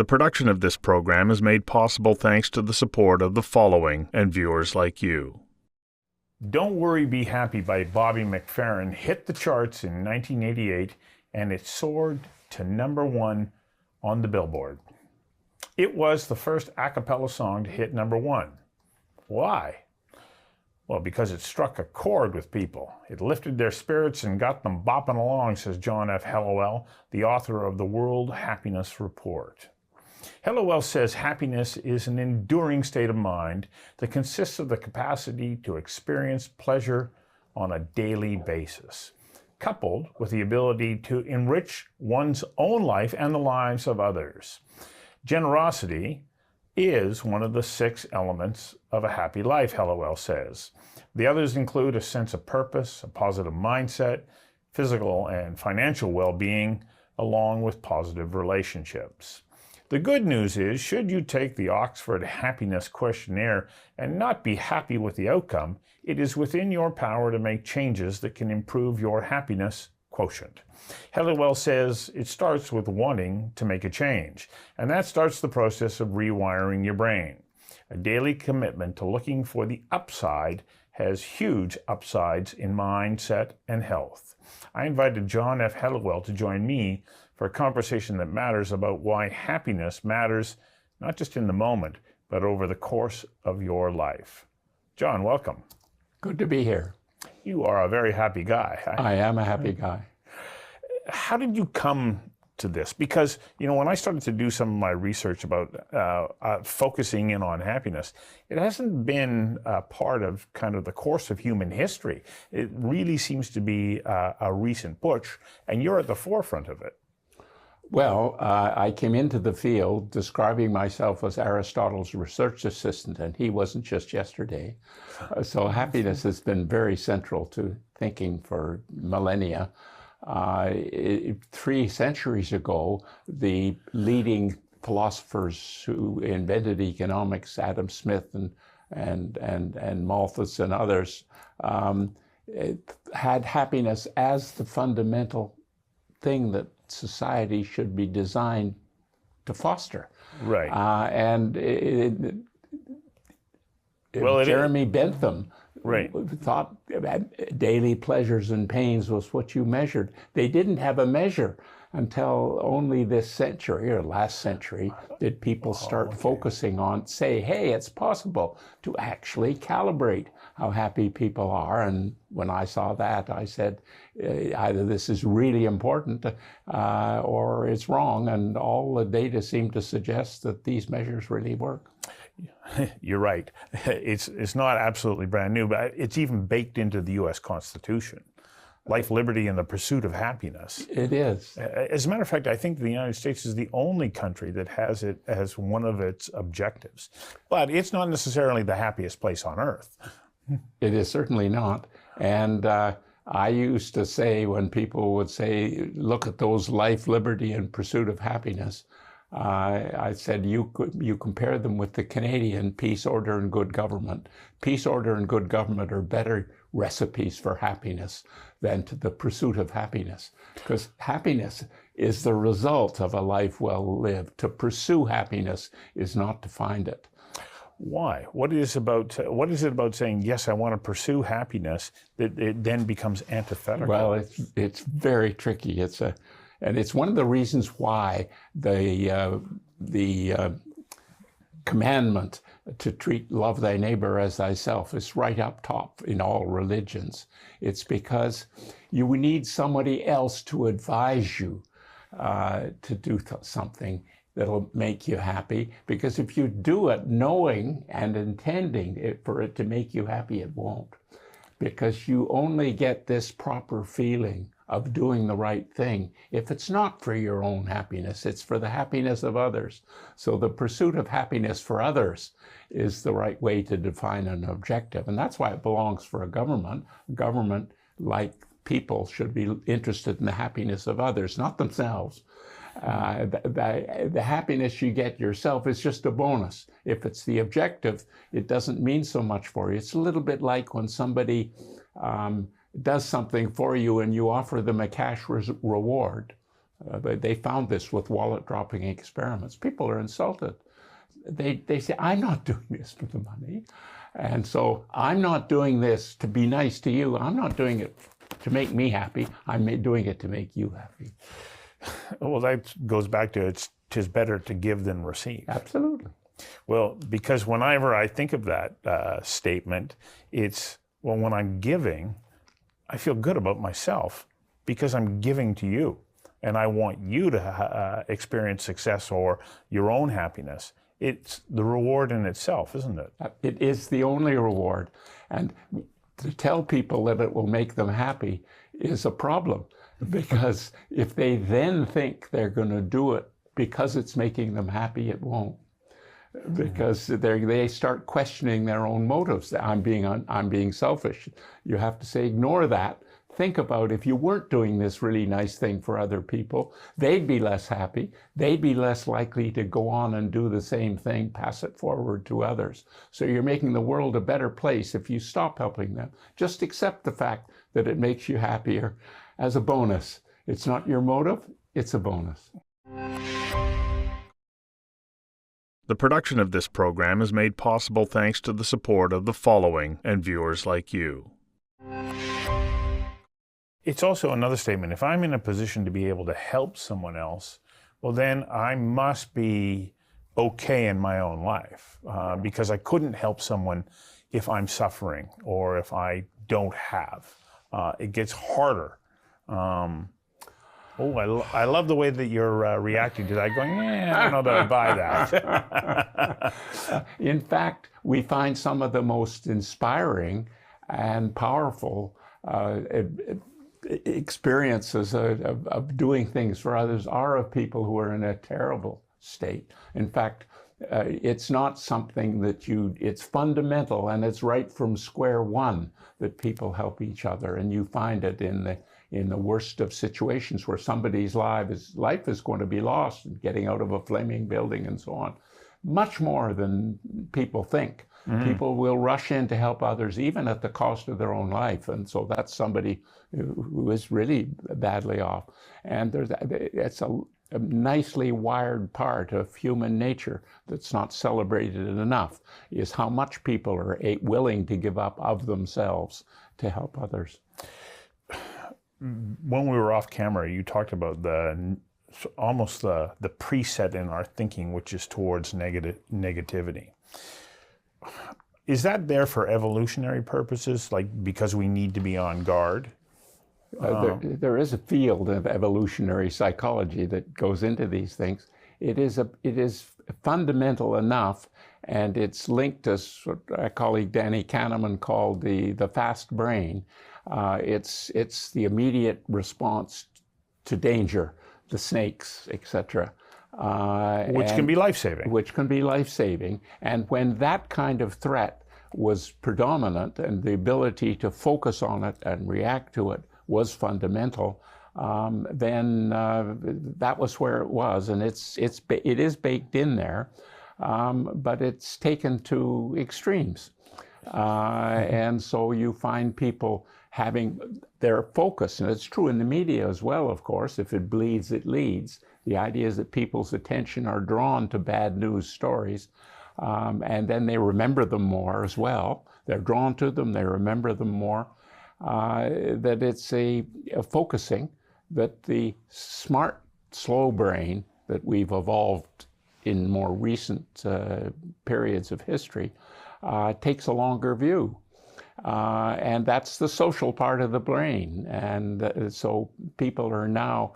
The production of this program is made possible thanks to the support of the following and viewers like you. Don't Worry, Be Happy by Bobby McFerrin hit the charts in 1988, and it soared to #1 on the Billboard. It was the first a cappella song to hit #1. Why? Well, because it struck a chord with people. It lifted their spirits and got them bopping along, says John F. Hallowell, the author of the World Happiness Report. Hallowell says happiness is an enduring state of mind that consists of the capacity to experience pleasure on a daily basis, coupled with the ability to enrich one's own life and the lives of others. Generosity is one of the 6 elements of a happy life, Hallowell says. The others include a sense of purpose, a positive mindset, physical and financial well-being, along with positive relationships. The good news is, should you take the Oxford Happiness Questionnaire and not be happy with the outcome, it is within your power to make changes that can improve your happiness quotient. Hallowell says it starts with wanting to make a change, and that starts the process of rewiring your brain. A daily commitment to looking for the upside has huge upsides in mindset and health. I invited John F. Hallowell to join me for a conversation that matters about why happiness matters, not just in the moment, but over the course of your life. John, welcome. Good to be here. You are a very happy guy. I am a happy guy. How did you come to this? Because, when I started to do some of my research about focusing in on happiness, it hasn't been a part of kind of the course of human history. It really seems to be a recent push, and you're at the forefront of it. Well, I came into the field describing myself as Aristotle's research assistant, and he wasn't just yesterday. So happiness has been very central to thinking for millennia. 3 centuries ago, the leading philosophers who invented economics, Adam Smith and Malthus and others, had happiness as the fundamental thing that society should be designed to foster. Right. Jeremy Bentham right. thought that daily pleasures and pains was what you measured. They didn't have a measure until only this century or last century did people start focusing on, say, hey, it's possible to actually calibrate how happy people are. And when I saw that, I said, either this is really important or it's wrong. And all the data seem to suggest that these measures really work. You're right. It's not absolutely brand new, but it's even baked into the U.S. Constitution. Life, liberty, and the pursuit of happiness. It is. As a matter of fact, I think the United States is the only country that has it as one of its objectives. But it's not necessarily the happiest place on earth. It is certainly not. And I used to say, when people would say, look at those life, liberty, and pursuit of happiness, I said, you compare them with the Canadian peace, order, and good government. Peace, order, and good government are better recipes for happiness than to the pursuit of happiness. Because happiness is the result of a life well lived. To pursue happiness is not to find it. Why? What is it about saying, yes, I want to pursue happiness, that it then becomes antithetical? Well, it's very tricky. And it's one of the reasons why the commandment to love thy neighbor as thyself is right up top in all religions. It's because you need somebody else to advise you to do something that'll make you happy. Because if you do it knowing and intending for it to make you happy, it won't. Because you only get this proper feeling of doing the right thing if it's not for your own happiness, it's for the happiness of others. So the pursuit of happiness for others is the right way to define an objective. And that's why it belongs for a government. A government, like people, should be interested in the happiness of others, not themselves. The happiness you get yourself is just a bonus. If it's the objective, it doesn't mean so much for you. It's a little bit like when somebody does something for you and you offer them a cash reward. But they found this with wallet dropping experiments. People are insulted. They say, I'm not doing this for the money. And so I'm not doing this to be nice to you. I'm not doing it to make me happy. I'm doing it to make you happy. Well, that goes back to tis better to give than receive. Absolutely. Well, because whenever I think of that statement, it's, well, when I'm giving, I feel good about myself because I'm giving to you. And I want you to experience success or your own happiness. It's the reward in itself, isn't it? It is the only reward. And to tell people that it will make them happy is a problem. Because if they then think they're going to do it because it's making them happy, it won't. Because they start questioning their own motives. I'm being selfish. You have to say, ignore that. Think about if you weren't doing this really nice thing for other people, they'd be less happy. They'd be less likely to go on and do the same thing, pass it forward to others. So you're making the world a better place if you stop helping them. Just accept the fact that it makes you happier as a bonus. It's not your motive, it's a bonus. The production of this program is made possible thanks to the support of the following and viewers like you. It's also another statement. If I'm in a position to be able to help someone else, well, then I must be okay in my own life because I couldn't help someone if I'm suffering or if I don't have. It gets harder. I love the way that you're reacting to that, going, I don't know that I buy that. In fact, we find some of the most inspiring and powerful experiences of doing things for others are of people who are in a terrible state. In fact, it's not something that it's fundamental and it's right from square one that people help each other. And you find it in the worst of situations where somebody's life is going to be lost and getting out of a flaming building and so on. Much more than people think. Mm-hmm. People will rush in to help others, even at the cost of their own life. And so that's somebody who is really badly off. And it's a nicely wired part of human nature that's not celebrated enough, is how much people are willing to give up of themselves to help others. When we were off camera, you talked about almost the preset in our thinking, which is towards negativity. Is that there for evolutionary purposes, like because we need to be on guard? There is a field of evolutionary psychology that goes into these things. It is fundamental enough, and it's linked to what our colleague Danny Kahneman called the fast brain. It's the immediate response to danger, the snakes, etc. Which can be life-saving. Which can be life-saving. And when that kind of threat was predominant and the ability to focus on it and react to it was fundamental, then that was where it was. And it is baked in there, but it's taken to extremes. And so you find people having their focus, and it's true in the media as well, of course. If it bleeds, it leads. The idea is that people's attention are drawn to bad news stories, and then they remember them more as well. They're drawn to them, they remember them more. That it's a focusing that the smart, slow brain that we've evolved in more recent periods of history takes a longer view. And that's the social part of the brain. And so people are now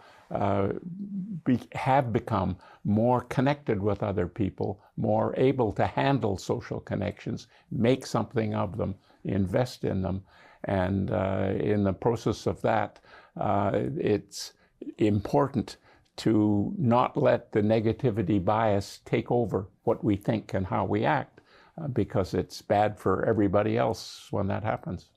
have become more connected with other people, more able to handle social connections, make something of them, invest in them. And in the process of that, it's important to not let the negativity bias take over what we think and how we act, because it's bad for everybody else when that happens.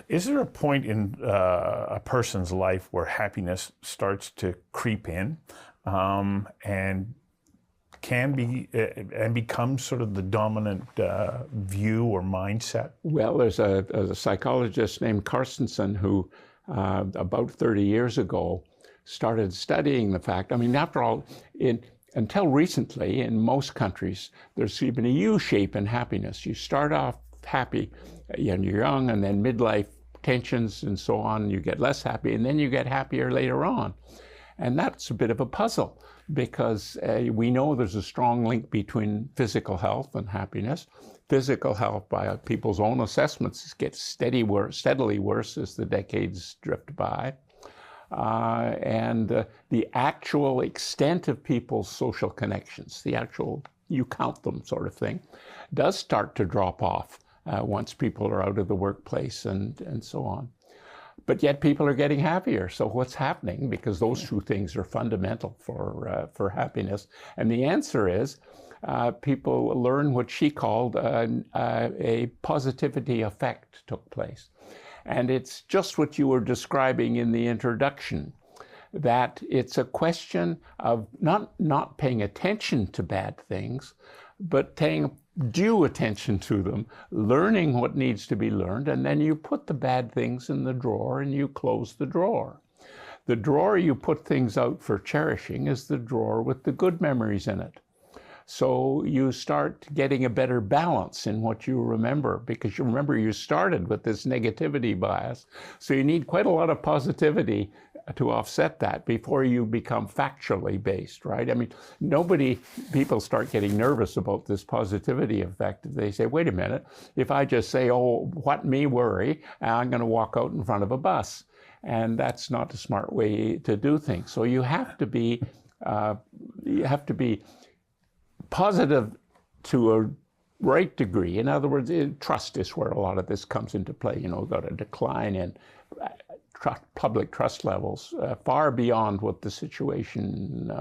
Is there a point in a person's life where happiness starts to creep in and can be and becomes sort of the dominant view or mindset? Well, there's a psychologist named Carstensen who about 30 years ago started studying the fact, I mean, after all, until recently, in most countries, there's been a U-shape in happiness. You start off happy when you're young, and then midlife tensions and so on, you get less happy, and then you get happier later on. And that's a bit of a puzzle, because we know there's a strong link between physical health and happiness. Physical health, by people's own assessments, gets steadily worse as the decades drift by. The actual extent of people's social connections, the actual you count them sort of thing, does start to drop off once people are out of the workplace and so on. But yet people are getting happier. So what's happening? Because those two things are fundamental for happiness. And the answer is people learn what she called a positivity effect took place. And it's just what you were describing in the introduction, that it's a question of not paying attention to bad things, but paying due attention to them, learning what needs to be learned, and then you put the bad things in the drawer and you close the drawer. The drawer you put things out for cherishing is the drawer with the good memories in it. So you start getting a better balance in what you remember, because you remember you started with this negativity bias. So you need quite a lot of positivity to offset that before you become factually based, right? I mean, people start getting nervous about this positivity effect. They say, wait a minute, if I just say, oh, what me worry, I'm going to walk out in front of a bus. And that's not a smart way to do things. So you have to be positive to a right degree. In other words, trust is where a lot of this comes into play. You know, got a decline in public trust levels far beyond what the situation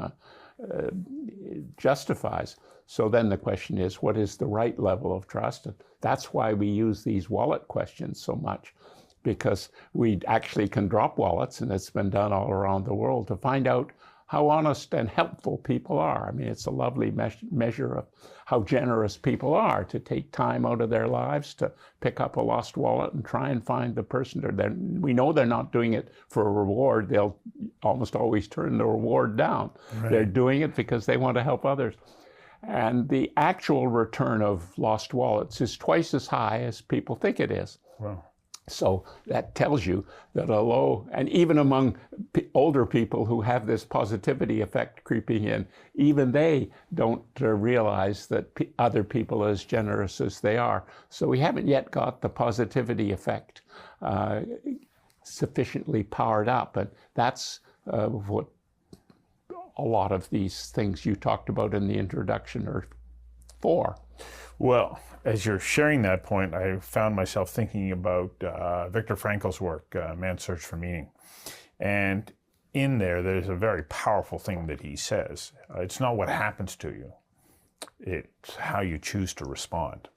justifies. So then the question is, what is the right level of trust? And that's why we use these wallet questions so much, because we actually can drop wallets, and it's been done all around the world, to find out how honest and helpful people are. I mean, it's a lovely measure of how generous people are to take time out of their lives to pick up a lost wallet and try and find the person. We know they're not doing it for a reward. They'll almost always turn the reward down. Right. They're doing it because they want to help others. And the actual return of lost wallets is twice as high as people think it is. Wow. So that tells you that and even among older people who have this positivity effect creeping in, even they don't realize that other people are as generous as they are. So we haven't yet got the positivity effect sufficiently powered up. And that's what a lot of these things you talked about in the introduction are for. Well, as you're sharing that point, I found myself thinking about Viktor Frankl's work, Man's Search for Meaning. And in there's a very powerful thing that he says. It's not what happens to you, it's how you choose to respond.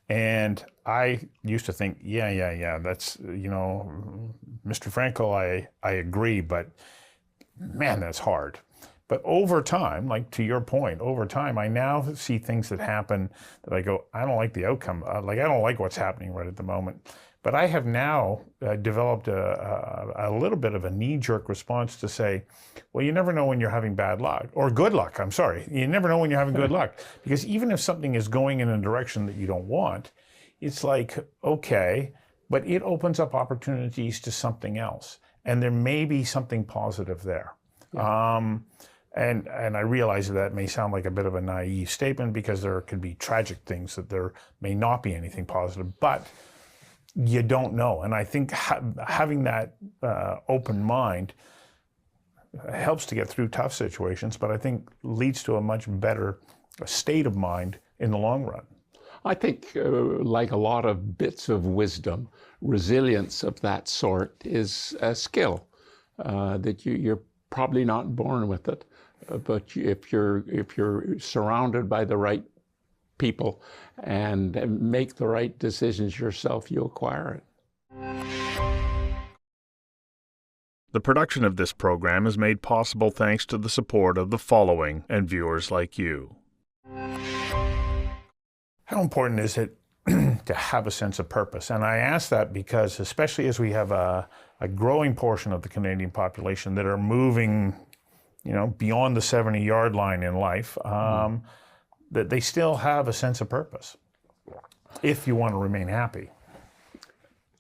And I used to think, yeah, that's, Mr. Frankl, I agree, but man, that's hard. But over time, like to your point, over time, I now see things that happen that I go, I don't like the outcome. I don't like what's happening right at the moment. But I have now developed a little bit of a knee-jerk response to say, well, you never know when you're having bad luck, or good luck, I'm sorry. You never know when you're having good luck. Because even if something is going in a direction that you don't want, it's like, okay, but it opens up opportunities to something else. And there may be something positive there. Yeah. And I realize that may sound like a bit of a naive statement, because there could be tragic things that there may not be anything positive, but you don't know. And I think having that open mind helps to get through tough situations, but I think leads to a much better state of mind in the long run. I think, like a lot of bits of wisdom, resilience of that sort is a skill that you're probably not born with it. But if you're surrounded by the right people and make the right decisions yourself, you acquire it. The production of this program is made possible thanks to the support of the following and viewers like you. How important is it to have a sense of purpose? And I ask that because, especially as we have a growing portion of the Canadian population that are moving, beyond the 70-yard line in life, that they still have a sense of purpose if you want to remain happy.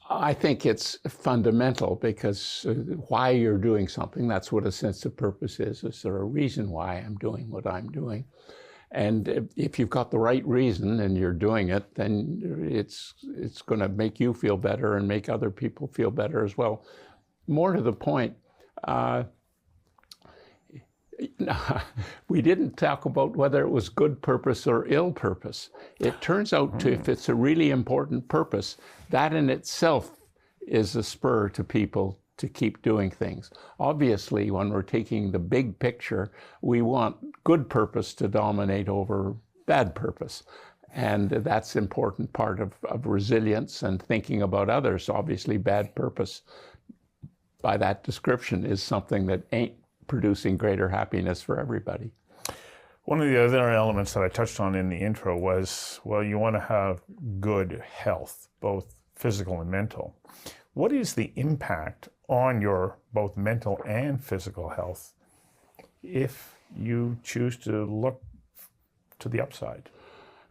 I think it's fundamental because why you're doing something, that's what a sense of purpose is. Is there a reason why I'm doing what I'm doing? And if you've got the right reason and you're doing it, then it's going to make you feel better and make other people feel better as well. More to the point, we didn't talk about whether it was good purpose or ill purpose. It turns out if it's a really important purpose, that in itself is a spur to people to keep doing things. Obviously, when we're taking the big picture, we want good purpose to dominate over bad purpose. And that's an important part of resilience and thinking about others. Obviously, bad purpose, by that description, is something that ain't producing greater happiness for everybody. One of the other elements that I touched on in the intro was, well, you want to have good health, both physical and mental. What is the impact on your both mental and physical health if you choose to look to the upside?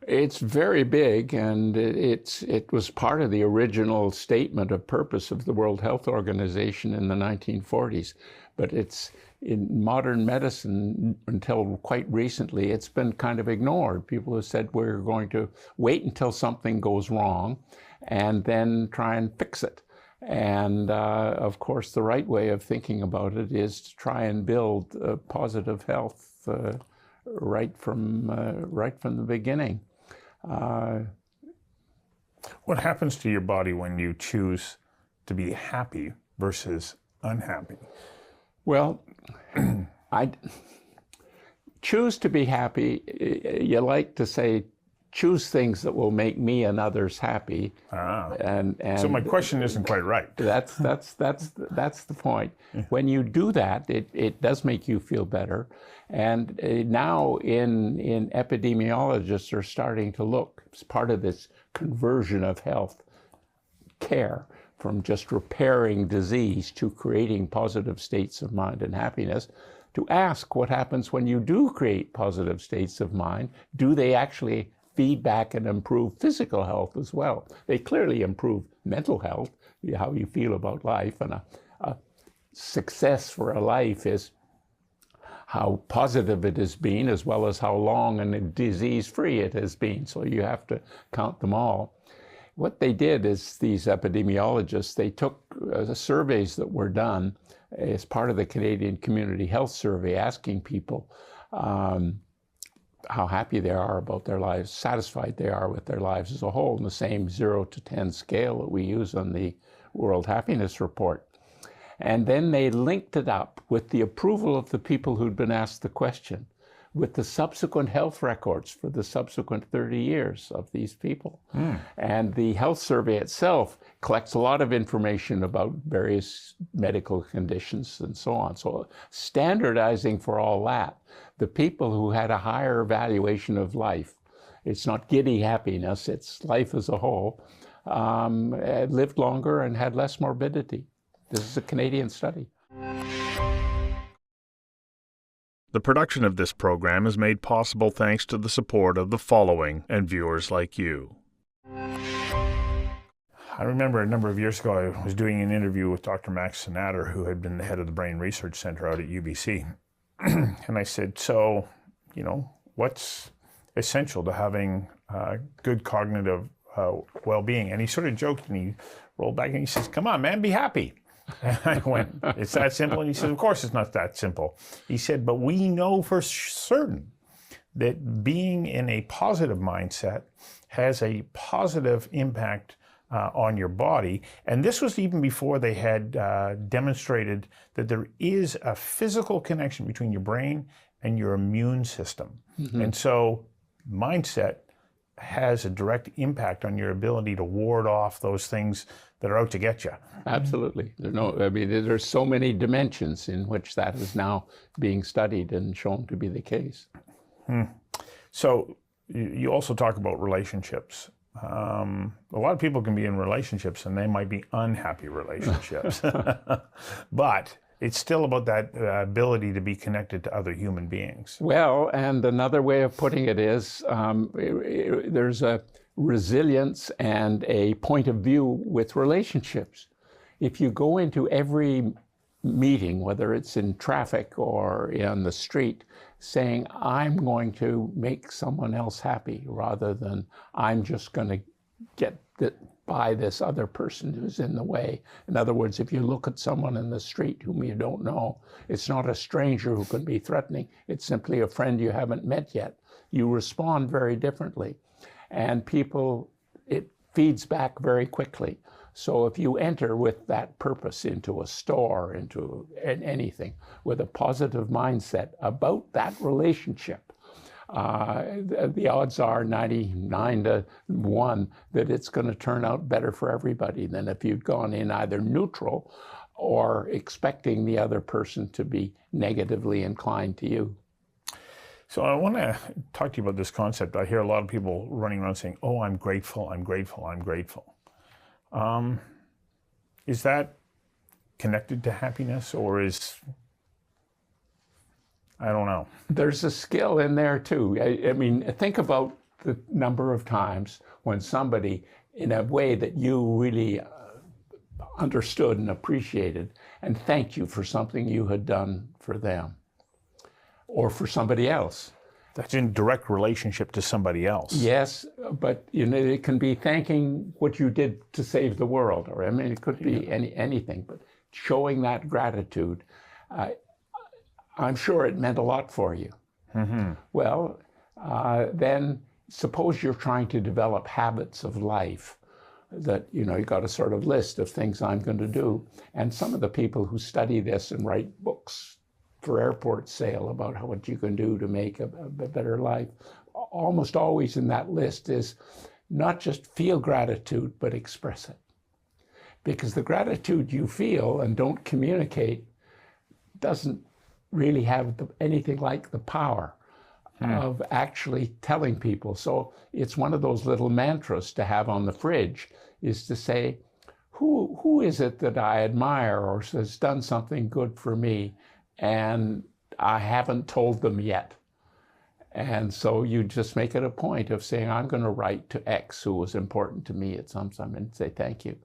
It's very big, and it was part of the original statement of purpose of the World Health Organization in the 1940s. But it's in modern medicine, until quite recently, it's been kind of ignored. People have said we're going to wait until something goes wrong and then try and fix it. And of course, the right way of thinking about it is to try and build positive health right from the beginning. What happens to your body when you choose to be happy versus unhappy? Well, I choose to be happy. You like to say, choose things that will make me and others happy. And so my question isn't quite right. That's the point. When you do that, it does make you feel better. And now in epidemiologists are starting to look, as part of this conversion of health care, from just repairing disease to creating positive states of mind and happiness, to ask what happens when you do create positive states of mind. Do they actually feed back and improve physical health as well? They clearly improve mental health, how you feel about life, and a success for a life is how positive it has been, as well as how long and disease-free it has been. So you have to count them all. What they did is, these epidemiologists, they took the surveys that were done as part of the Canadian Community Health Survey, asking people how happy they are about their lives, satisfied they are with their lives as a whole, in the same 0 to 10 scale that we use on the World Happiness Report. And then they linked it up with the approval of the people who'd been asked the question, with the subsequent health records for the subsequent 30 years of these people. And the health survey itself collects a lot of information about various medical conditions and so on. So standardizing for all that, the people who had a higher evaluation of life, it's not giddy happiness, it's life as a whole, lived longer and had less morbidity. This is a Canadian study. The production of this program is made possible thanks to the support of the following and viewers like you. I remember a number of years ago, I was doing an interview with Dr. Max Sinader, who had been the head of the Brain Research Center out at UBC. And I said, so, what's essential to having good cognitive well-being? And he sort of joked and he rolled back and he says, come on, man, be happy. And I went, it's that simple? And he said, of course it's not that simple. He said, but we know for certain that being in a positive mindset has a positive impact on your body. And this was even before they had demonstrated that there is a physical connection between your brain and your immune system. And so mindset has a direct impact on your ability to ward off those things that are out to get you. Absolutely. There's so many dimensions in which that is now being studied and shown to be the case. So you also talk about relationships. A lot of people can be in relationships and they might be unhappy relationships. But it's still about that ability to be connected to other human beings. Well, and another way of putting it is there's a resilience and a point of view with relationships. If you go into every meeting, whether it's in traffic or in the street, saying, I'm going to make someone else happy rather than I'm just going to get by this other person who's in the way. In other words, if you look at someone in the street whom you don't know, it's not a stranger who can be threatening. It's simply a friend you haven't met yet. You respond very differently. And people, it feeds back very quickly. So if you enter with that purpose into a store, into anything, with a positive mindset about that relationship, the odds are 99 to 1 that it's going to turn out better for everybody than if you'd gone in either neutral or expecting the other person to be negatively inclined to you. So I want to talk to you about this concept. I hear a lot of people running around saying, oh, I'm grateful, I'm grateful, I'm grateful. Is that connected to happiness, or I don't know. There's a skill in there too. I mean, think about the number of times when somebody, in a way that you really understood and appreciated, and thanked you for something you had done for them or for somebody else. That's in direct relationship to somebody else. Yes, but it can be thanking what you did to save the world, or I mean, it could be anything. But showing that gratitude, I'm sure it meant a lot for you. Mm-hmm. Well, then suppose you're trying to develop habits of life that, you got a sort of list of things I'm going to do. And some of the people who study this and write books for airport sale about what you can do to make a better life, almost always in that list is not just feel gratitude, but express it. Because the gratitude you feel and don't communicate doesn't really have anything like the power of actually telling people. So it's one of those little mantras to have on the fridge, is to say, who is it that I admire or has done something good for me and I haven't told them yet? And so you just make it a point of saying, I'm going to write to X who was important to me at some time and say thank you.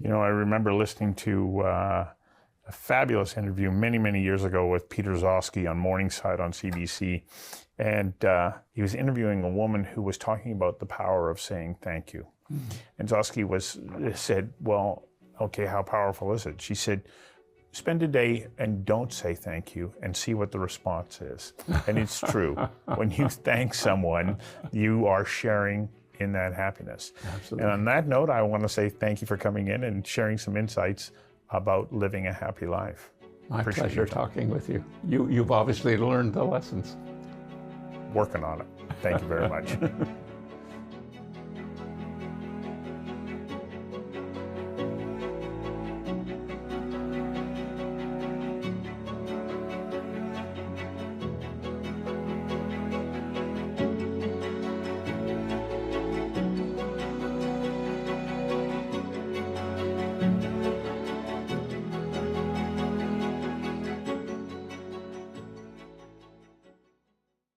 I remember listening to a fabulous interview many, many years ago with Peter Zosky on Morningside on CBC. And he was interviewing a woman who was talking about the power of saying thank you. Mm-hmm. And Zosky said, well, okay, how powerful is it? She said, spend a day and don't say thank you and see what the response is. And it's true. When you thank someone, you are sharing in that happiness. Absolutely. And on that note, I want to say thank you for coming in and sharing some insights about living a happy life. My pleasure talking with you. You've obviously learned the lessons. Working on it. Thank you very much.